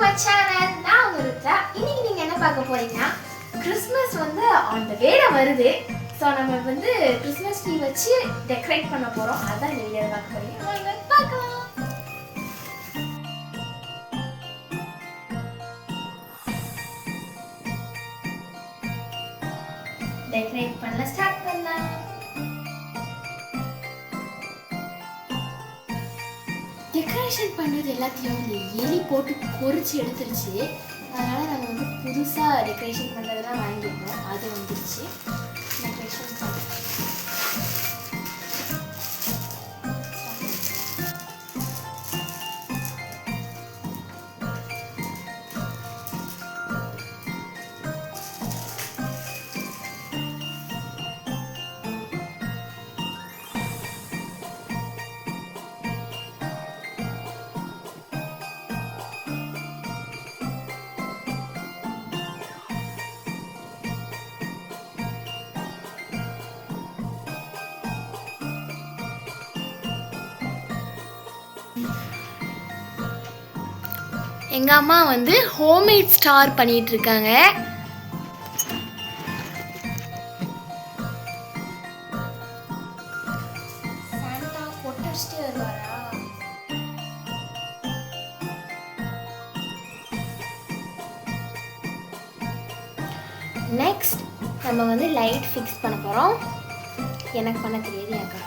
My channel. நான் உங்க ருத்ரா. இன்னைக்கு நீங்க என்ன பார்க்க போறீங்கன்னா, கிறிஸ்மஸ் வந்து ஆன் த வேல வருது. ஸோ நம்ம வந்து கிறிஸ்மஸ் ட்ரீ வச்சு டெக்கரேட் பண்ண போறோம். அதான் இந்த வீடியோ பார்க்க போறீங்க. வாங்க பார்க்கலாம். டெக்கரேட் பண்ண ஸ்டார்ட் பண்ணலாம். டெக்கரேஷன் பண்ணது எல்லாத்தையும் எலி போட்டு பொறிச்சு எடுத்துருச்சு. அதனால் நாங்கள் வந்து புதுசாக டெக்கரேஷன் பண்ணுறதுலாம் வாங்கியிருந்தோம். அது வந்துருச்சு. டெக்கரேஷன் பண்ண எங்கள் அம்மா வந்து ஹோம்மேட் ஸ்டார் பண்ணிட்டு இருக்காங்க. நெக்ஸ்ட் நம்ம வந்து லைட் ஃபிக்ஸ் பண்ண போகிறோம். எனக்கு பண்ண தெரியாது அக்கா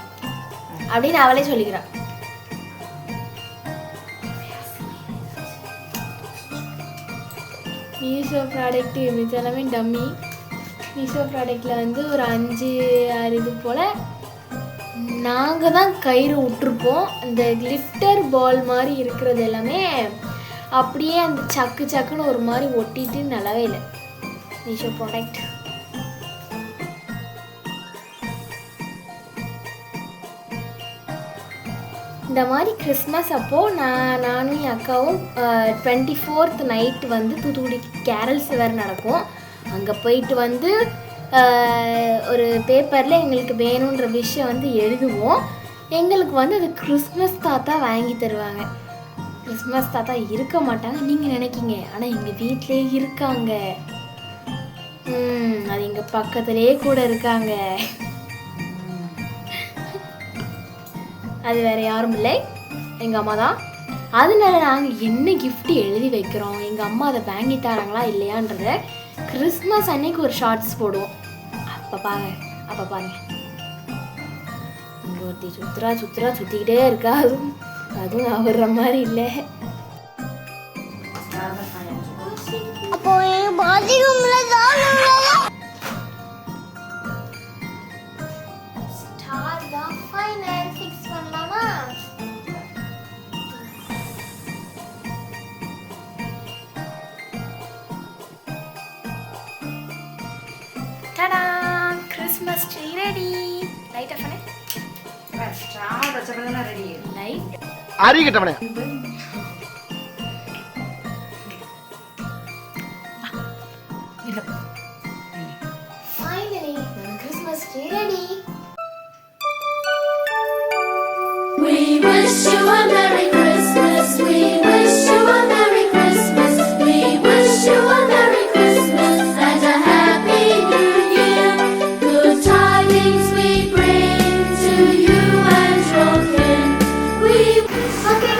அப்படின்னு அவளே சொல்லிக்கிறான். மீஷோ ப்ராடக்ட்டு இது எல்லாமே டம்மி. மீஷோ ப்ராடக்டில் வந்து ஒரு 5-6 இது போல் நாங்கள் தான் கயிறு விட்டுருப்போம். அந்த கிளிட்டர் பால் மாதிரி இருக்கிறது எல்லாமே அப்படியே அந்த சக்குன்னு ஒரு மாதிரி ஒட்டிட்டு நல்லாவே இல்லை. மீஷோ ப்ராடக்ட் இந்த மாதிரி கிறிஸ்மஸ் அப்போது நானும் என் அக்காவும் 24th நைட்டு வந்து தூத்துக்குடி கேரல்ஸ் வேறு நடக்கும். அங்கே போயிட்டு வந்து ஒரு பேப்பரில் எங்களுக்கு வேணுன்ற விஷயம் வந்து எழுதுவோம். எங்களுக்கு வந்து அது கிறிஸ்மஸ் தாத்தா வாங்கி தருவாங்க. கிறிஸ்மஸ் தாத்தா இருக்க மாட்டாங்க நீங்கள் நினைக்கிங்க, ஆனால் எங்கள் வீட்டிலே இருக்காங்க. அது எங்கள் பக்கத்துலேயே கூட இருக்காங்க. அது வேறு யாரும் இல்லை, எங்கள் அம்மா தான். அதனால நாங்கள் என்ன கிஃப்ட் எழுதி வைக்கிறோம், எங்கள் அம்மா அதை வாங்கி தராங்களா இல்லையான்றத கிறிஸ்மஸ் அன்னைக்கு ஒரு ஷார்ட்ஸ் போடுவோம். அப்போ பாருங்க இங்கே ஒருத்தி சுற்றிக்கிட்டே இருக்கா. அதுவும் ஆகுற மாதிரி இல்லை. அப்போ Christmas tree ready. Light off பண்ணு. ஸ்டார் வச்சப்பதான் ரெடி. லைட் அறிகிட்டவனே. Finally Christmas tree ready. We wish you a Merry Christmas. We wish you a Merry Christmas. We wish you a Merry Christmas and a Happy New Year. Good tidings we bring to you and your kin. We Okay